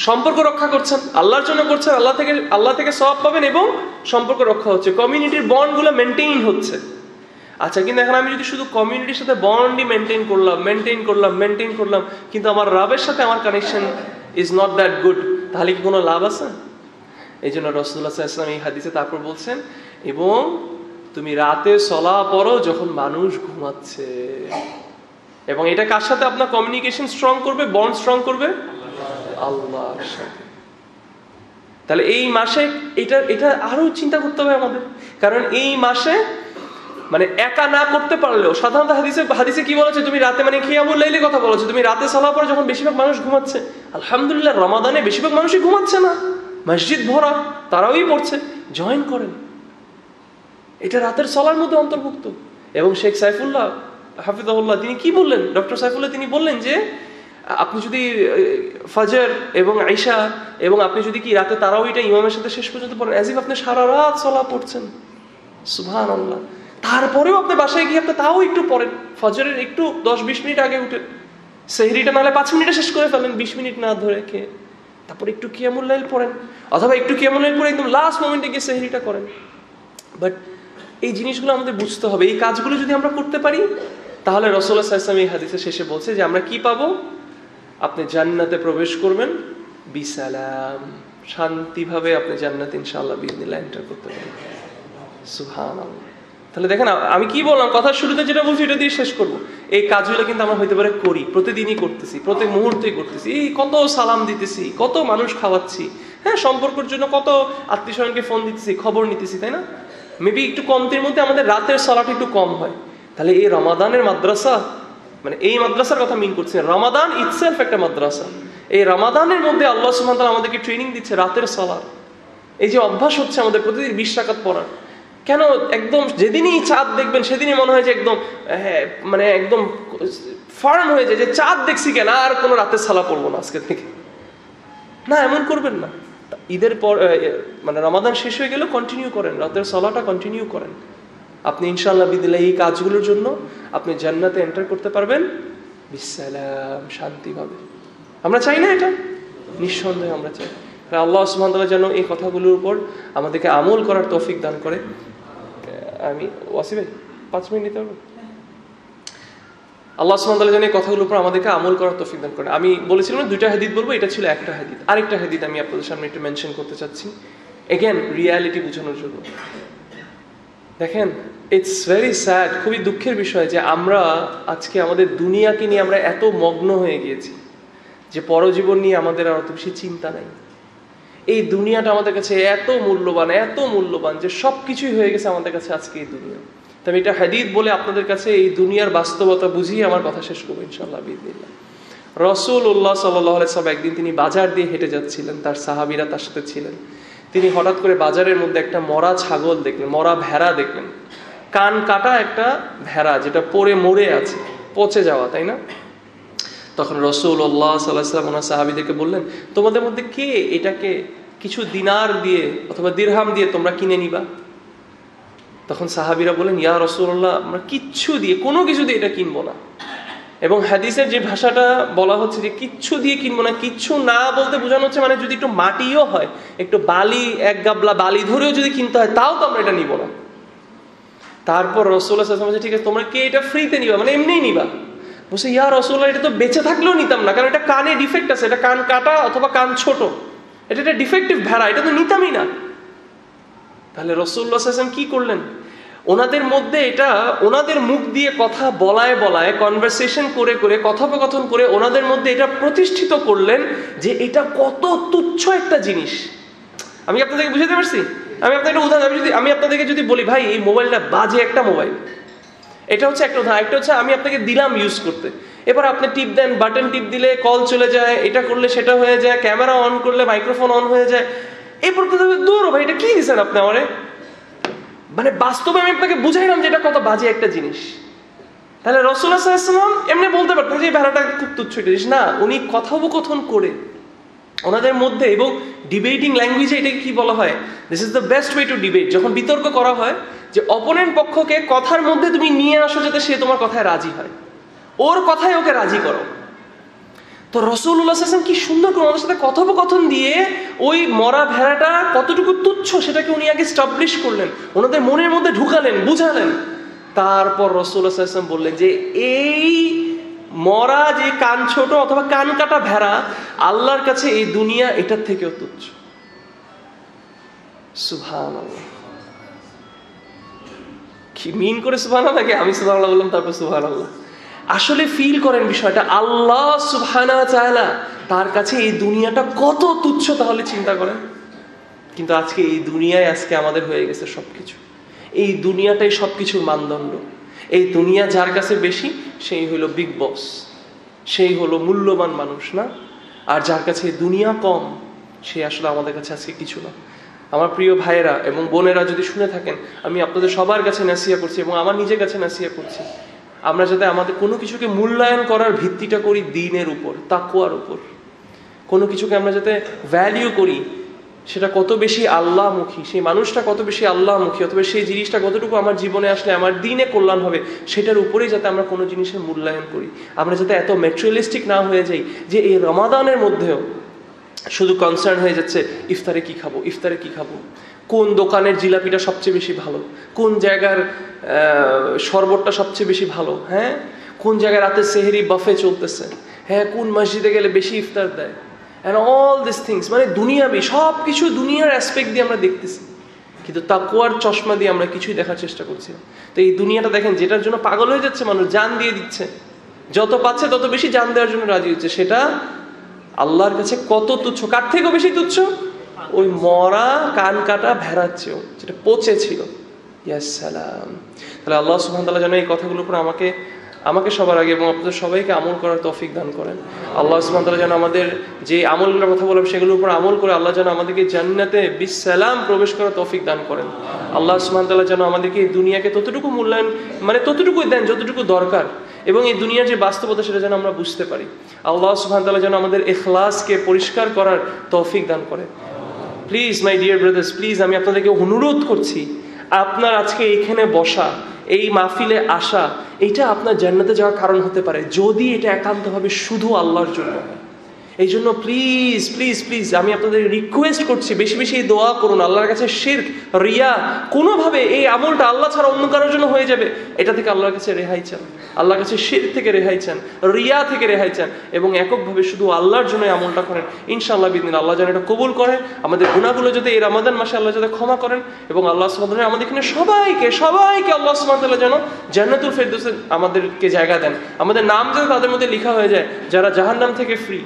সম্পর্ক রক্ষা করছেন, আল্লাহর জন্য করছেন, আল্লাহ থেকে সওয়াব পাবেন, এবং সম্পর্ক রক্ষা হচ্ছে, কমিউনিটির বন্ডগুলো মেনটেইন হচ্ছে। আচ্ছা, কিন্তু এখন আমি যদি শুধু কমিউনিটির সাথে বন্ডই মেনটেইন করলাম, কিন্তু আমার রবের সাথে আমার connection is not that good, তাহলে কি কোনো লাভ আছে? এই জন্য রাসূলুল্লাহ সাল্লাল্লাহু আলাইহি ওয়াসাল্লাম এই হাদিসে তারপর বলছেন, এবং তুমি রাতে সলা পড়ো যখন মানুষ ঘুমাচ্ছে। এবং এটা কার সাথে আপনার কমিউনিকেশন স্ট্রং করবে, বন্ড স্ট্রং করবে? আল্লাহর সাথে। তাহলে এই মাসে এটা আরো চিন্তা করতে হবে আমাদের, কারণ এই মাসে মানে একা না করতে পারলেও, সাধারণত হাদিসে কি বলেছে? তুমি রাতে, মানে কিয়ামুল লাইলের কথা বলেছে, তুমি রাতে সালাত পড়ো যখন বেশিরভাগ মানুষ ঘুমাচ্ছে। আলহামদুলিল্লাহ, রমাদানে বেশিরভাগ মানুষই ঘুমাচ্ছে না, মসজিদ ভরা, তারাওই পড়ছে, জয়েন করেন, এটা রাতের সালার মধ্যে অন্তর্ভুক্ত। এবং শেখ সাইফুল্লাহ হাফিজাহুল্লাহ তিনি কি বললেন, ডক্টর সাইফুল্লাহ তিনি বললেন যে আপনি যদি ফজর এবং আইশা, এবং আপনি যদি কি রাতে তারাওইটা ইমামের সাথে শেষ পর্যন্ত পড়েন, অ্যাজ ইফ আপনি সারা রাত সালাত পড়ছেন। সুবহানাল্লাহ। তারপরেও আপনি বাসায় গিয়ে আপনি তাও একটু পড়েন, ফজরের একটু 10-20 মিনিট আগে উঠে, সেহরিটা নাহলে 5 মিনিটে শেষ করে ফেলেন, 20 মিনিট না ধরে খেয়ে, তারপর একটু কিয়ামুল লাইল পড়েন, অথবা একটু কিয়ামুল লাইল পড়ে একদম লাস্ট মোমেন্টে গিয়ে সেহরিটা করেন। বাট এই জিনিসগুলো আমাদের বুঝতে হবে, এই কাজগুলো যদি আমরা করতে পারি, তাহলে রাসূলুল্লাহ সাল্লাল্লাহু আলাইহি ওয়াসাল্লাম এই হাদিসে শেষে বলছে যে আমরা কি পাবো? আপনি জান্নাতে প্রবেশ করবেন বিসালাম, শান্তিভাবে আপনি জান্নাতে ইনশাআল্লাহ বিইذনিল্লাহ এন্টার করতে পারবেন। সুবহানাল্লাহ। তাহলে দেখেন, আমি কি বললাম, কথার শুরুতে যেটা বলছি এটা দিয়ে শেষ করবো। এই কাজগুলো কিন্তু আমরা হইতে পারে করি, প্রতিদিনই করতেছি, প্রতি মুহূর্তেই করতেছি, এই কত সালাম দিতেছি, কত মানুষ খাওয়াচ্ছি, হ্যাঁ, সম্পর্কের জন্য কত আত্মীয় স্বজনকে ফোন দিতেছি, খবর নিতেছি, তাই না? মেবি একটু কমতির মধ্যে আমাদের রাতের সালাত একটু কম হয়। তাহলে এই রমাদানের মাদ্রাসা, মানে এই মাদ্রাসার কথা মিন করছি, রমাদান ইটসেলফ একটা মাদ্রাসা। এই রমাদানের মধ্যে আল্লাহ সুবহানাহু ওয়া তাআলা আমাদেরকে ট্রেনিং দিচ্ছে রাতের সালাত। এই যে অভ্যাস হচ্ছে আমাদের প্রতিদিন 20 রাকাত পড়ার, কেন একদম যেদিনই চাঁদ দেখবেন সেদিনই মনে হয় যে একদম মানে একদম ফার্ম হয়ে যায় যে চাঁদ দেখছি কেন, আর কোনো রাতের সালাত পড়বো না আজকে থেকে। না, এমন করবেন না। ঈদের পর মানে রমাদান শেষ হয়ে গেলেও কন্টিনিউ করেন, রাতের সালাতটা কন্টিনিউ করেন। আপনি ইনশাআল্লাহ বিদিল্লাহ এই কাজগুলোর জন্য আপনি জান্নাতে এন্টার করতে পারবেন বিসসালাম, শান্তিভাবে। আমরা চাই না এটা? নিঃসন্দেহে আমরা চাই। আল্লাহ সুবহানাহু ওয়া তাআলা যেন এই কথাগুলোর উপর আমাদেরকে আমল করার তৌফিক দান করে। আমি ওয়াসি ভাই 5 মিনিট নিতে পারবো? আল্লাহ সুবহানাহু ওয়া তাআলা যেন এই কথাগুলোর উপর আমাদেরকে আমল করার তৌফিক দান করে। আমি বলেছিলাম 2টা হাদিস বলবো, এটা ছিল একটা হাদিস। আরেকটা হাদিস আমি আপনাদের সামনে একটু মেনশন করতে চাচ্ছি, এগেন রিয়ালিটি বোঝানোর জন্য। দেখেন, ইটস ভেরি স্যাড, খুবই দুঃখের বিষয় যে আমরা আজকে আমাদের দুনিয়াকে নিয়ে আমরা এত মগ্ন হয়ে গিয়েছি যে পরজীবন নিয়ে আমাদের আর অত বেশি চিন্তা নাই। এই দুনিয়াটা আমাদের কাছে এত মূল্যবান যে সব কিছুই হয়ে গেছে আমাদের কাছে আজকে এই দুনিয়া। তবে এটা হাদিস বলে আপনাদের কাছে এই দুনিয়ার বাস্তবতা বুঝিয়ে আমার কথা শেষ করবো ইনশাআল্লাহ বিইذنিল্লাহ। রাসূলুল্লাহ সাল্লাল্লাহু আলাইহি ওয়াসাল্লাম একদিন তিনি বাজার দিয়ে হেঁটে যাচ্ছিলেন, তার সাহাবীরা তার সাথে ছিলেন। তিনি হঠাৎ করে বাজারের মধ্যে একটা মরা ছাগল দেখলেন, মরা ভেড়া দেখলেন, কান কাটা একটা ভেড়া যেটা মরে আছে, পচে যাওয়া, তাই না? তখন রাসূলুল্লাহ সাল্লাল্লাহু আলাইহি ওয়াসাল্লাম ওনার সাহাবীদেরকে বললেন, তোমাদের মধ্যে কে এটাকে কিছু দিনার দিয়ে অথবা দিরহাম দিয়ে তোমরা কিনে নিবা? তখন সাহাবীরা বলেন, ইয়া রাসূলুল্লাহ, আমরা কোনো কিছু দিয়ে এটা কিনবো না। এবং হাদিসের যে ভাষাটা বলা হচ্ছে যে কিচ্ছু দিয়ে কিনবো না, কিচ্ছু না বলতে বোঝানো হচ্ছে মানে যদি একটু মাটিও হয়, একটু বালি, এক গাবলা বালি ধরেও যদি কিনতে হয়, তাও তো আমরা এটা নিব না। তারপর রাসূলুল্লাহ সাল্লাল্লাহু আলাইহি ওয়াসাল্লাম বলছে, ঠিক আছে, তোমরা কে এটা ফ্রিতে নিবা, মানে এমনিই নিবা? বলছে, ইয়া রাসূলুল্লাহ, এটা তো বেঁচে থাকলেও নিতাম না, কারণ এটা কানে ডিফেক্ট আছে, এটা কান কাটা অথবা কান ছোট, এটা একটা ডিফেক্টিভ ভেড়া, এটা তো নিতামই না। তাহলে রাসূলুল্লাহ সাল্লাল্লাহু আলাইহি ওয়াসাল্লাম কি করলেন? ওনাদের মধ্যে এটা ওনাদের মুখ দিয়ে কথা বলায় কনভারসেশন করে কথোপকথন করে ওনাদের মধ্যে এটা প্রতিষ্ঠিত করলেন যে এটা কত তুচ্ছ একটা জিনিস। আমি আপনাদেরকে বুঝাতে পারছি? আমি আপনাদের একটা উদাহরণ, আমি আপনাদেরকে যদি বলি, ভাই এই মোবাইলটা বাজে একটা মোবাইল, এটা হচ্ছে একটা উদাহরণ। একটা হচ্ছে আমি আপনাকে দিলাম ইউজ করতে, এবার আপনি টিপ দেন, বাটন টিপ দিলে কল চলে যায়, এটা করলে সেটা হয়ে যায়, ক্যামেরা অন করলে মাইক্রোফোন অন হয়ে যায়, এরপর তো দূর ভাই এটা কি দিচ্ছেন আপনি আমারে? মানে বাস্তবে আমি আপনাকে বুঝাইলাম যে এটা কত বাজে একটা জিনিস। তাহলে রাসূলুল্লাহ সাল্লাল্লাহু আলাইহি ওয়াসাল্লাম এমনি বলতে পারতেন যে এই ভেড়াটা খুব তুচ্ছ একটা জিনিস, না, উনি কথোপকথন করে ওনাদের মধ্যে, এবং ডিবেটিং ল্যাঙ্গুয়েজে এটাকে কি বলা হয়, this is the best way to debate. যখন বিতর্ক করা হয় যে অপোনেন্ট পক্ষকে কথার মধ্যে তুমি নিয়ে আসো যাতে সে তোমার কথায় রাজি হয়, ওর কথায় ওকে রাজি করো। তো রাসূলুল্লাহ সাল্লাল্লাহু আলাইহি ওয়াসাল্লাম কি সুন্দর করে ওনাদের সাথে কথোপকথন দিয়ে ওই মরা ভেড়াটা কতটুকু তুচ্ছ সেটাকে উনি আগে স্টাবলিশ করলেন, ওনাদের মনের মধ্যে ঢুকালেন, বুঝালেন। তারপর রাসূলুল্লাহ সাল্লাল্লাহু আলাইহি ওয়াসাল্লাম বললেন যে এই মরা যে কান ছোট অথবা কান কাটা ভেড়া আল্লাহর কাছে এই দুনিয়া এটার থেকেও তুচ্ছ। সুবহানাল্লাহ, কি মিন করে সুবহানাল্লাহ, আমি সুবহানাল্লাহ বললাম তারপর সুবহানাল্লাহ। আসলে ফিল করেন বিষয়টা, আল্লাহ সুবহানাহু ওয়া তাআলা তার কাছে এই দুনিয়াটা কত তুচ্ছ, তাহলে চিন্তা করেন। কিন্তু আজকে এই দুনিয়ায় আজকে আমাদের হয়ে গেছে সবকিছু, এই দুনিয়াটাই সবকিছুর মানদণ্ড। এই দুনিয়া যার কাছে বেশি সেই হলো বিগ বস, সেই হলো মূল্যবান মানুষ, না? আর যার কাছে এই দুনিয়া কম সে আসলে আমাদের কাছে আজকে কিছু না। আমার প্রিয় ভাইয়েরা এবং বোনেরা যদি শুনে থাকেন, আমি আপনাদের সবার কাছে নাসিহা করছি এবং আমার নিজের কাছে নাসিহা করছি, আমরা যাতে আমাদের কোনো কিছুকে মূল্যায়ন করার ভিত্তিটা করি দ্বীনের উপর, তাকওয়ার উপর। কোনো কিছুকে আমরা যাতে ভ্যালিউ করি সেটা কত বেশি আল্লাহমুখী, সেই মানুষটা কত বেশি আল্লাহমুখী, অথবা সেই জিনিসটা কতটুকু আমার জীবনে আসলে আমার দ্বীনে কল্যাণ হবে, সেটার উপরেই যাতে আমরা কোনো জিনিসের মূল্যায়ন করি। আমরা যাতে এত ম্যাটেরিয়ালিস্টিক না হয়ে যাই যে এই রমাদানের মধ্যেও শুধু কনসার্ন হয়ে যাচ্ছে ইফতারে কি খাবো, ইফতারে কি খাবো, কোন দোকানের জিলাপিটা সবচেয়ে বেশি ভালো, কোন জায়গার শরবতটা সবচেয়ে বেশি ভালো, হ্যাঁ, কোন জায়গায় রাতে সেহরি বাফে চলতেছে, হ্যাঁ, কোন মসজিদে গেলে বেশি ইফতার দেয়, অ্যান্ড অল দিস থিংস। মানে দুনিয়াবি সব কিছু দুনিয়ার অ্যাসপেক্ট দিয়ে আমরা দেখতেছি, কিন্তু তাকওয়ার চশমা দিয়ে আমরা কিছুই দেখার চেষ্টা করছি না। তো এই দুনিয়াটা দেখেন, যেটার জন্য পাগল হয়ে যাচ্ছে মানুষ, জান দিয়ে দিচ্ছে, যত পাচ্ছে তত বেশি জান দেওয়ার জন্য রাজি হচ্ছে, সেটা আল্লাহর কাছে কত তুচ্ছ। কার থেকেও বেশি তুচ্ছ? ওই মরা কান কাটা ভেড়ার চেয়েও, যেটা পচে ছিল। ইয়া সালাম। তাহলে আল্লাহ সুবহানাহু ওয়া তাআলা যেন এই কথাগুলোর উপর আমাকে সবার আগে এবং আপনাদের সবাইকে আমল করার তৌফিক দান করেন। আল্লাহ সুবহানাহু ওয়া তাআলা যেন আমাদের যে আমলগুলোর কথা বললাম সেগুলোর উপর আমল করে আল্লাহ যেন আমাদেরকে জান্নাতে বিসসালাম প্রবেশ করার তৌফিক দান করেন। আল্লাহ সুবহানাহু ওয়া তাআলা যেন আমাদেরকে এই দুনিয়াকে ততটুকু মূল্যায়ন, মানে ততটুকুই দেন যতটুকু দরকার, এবং এই দুনিয়ার যে বাস্তবতা সেটা যেন আমরা বুঝতে পারি। আল্লাহ সুবহানাহু ওয়া তাআলা যেন আমাদের ইখলাসকে পরিষ্কার করার তৌফিক দান করেন। Please my dear brothers, please আমি আপনাদেরকে অনুরোধ করছি, আপনার আজকে এইখানে বসা, এই মাহফিলে আসা, এটা আপনার জান্নাতে যাওয়ার কারণ হতে পারে যদি এটা একান্তভাবে শুধু আল্লাহর জন্য। এই জন্য প্লিজ প্লিজ প্লিজ আমি আপনাদের রিকোয়েস্ট করছি, বেশি বেশি এই দোয়া করুন আল্লাহর কাছে। শিরক, রিয়া, কোনোভাবে এই আমলটা আল্লাহ ছাড়া অন্য কারোর জন্য হয়ে যাবে, এটা থেকে আল্লাহর কাছে রেহাই চান। আল্লাহর কাছে শিরক থেকে রেহাই চান, রিয়া থেকে রেহাই চান, এবং এককভাবে শুধু আল্লাহর জন্য আমলটা করেন। ইনশাআল্লাহ বিদিন আল্লাহ যেন এটা কবুল করেন। আমাদের গুনাহগুলো যাতে এই রমাদান মাসে আল্লাহ যাতে ক্ষমা করেন, এবং আল্লাহ সুবহানাহু ওয়া তাআলা আমাদের এখানে সবাইকে আল্লাহ সুবহানাহু ওয়া তাআলা যেন জান্নাতুল ফেরদৌসে আমাদেরকে জায়গা দেন। আমাদের নাম যেন তাদের মধ্যে লেখা হয়ে যায় যারা জাহান্নাম থেকে ফ্রি।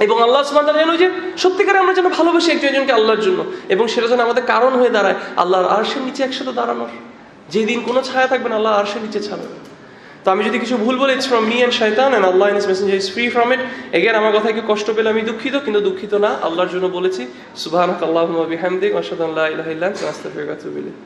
এবং আল্লাহ সুবহানাহু ওয়া তাআলা যেন যে সত্যিকারে আমরা যেন ভালোবাসি একজনকে আল্লাহর জন্য, এবং সেটা যেন আমাদের কারণ হয়ে দাঁড়ায় আল্লাহর আরশের নিচে একসাথে দাঁড়ানোর, যেদিন কোনো ছায়া থাকবে না আল্লাহ আরশের নিচে ছাড়বে। তো আমি যদি কিছু ভুল বলে, it's from me and Shaitan, and Allah and his messenger is free from it. Again আমার কথায় কি কষ্ট পেলে আমি দুঃখিত, কিন্তু দুঃখিত না, আল্লাহর জন্য বলেছি। সুবহানাকাল্লাহুম্মা ওয়া বিহামদিক, ওয়া আশহাদু আল্লা ইলাহা ইল্লা আনতা, আস্তাগফিরুকা ওয়া আতুবু ইলাইক।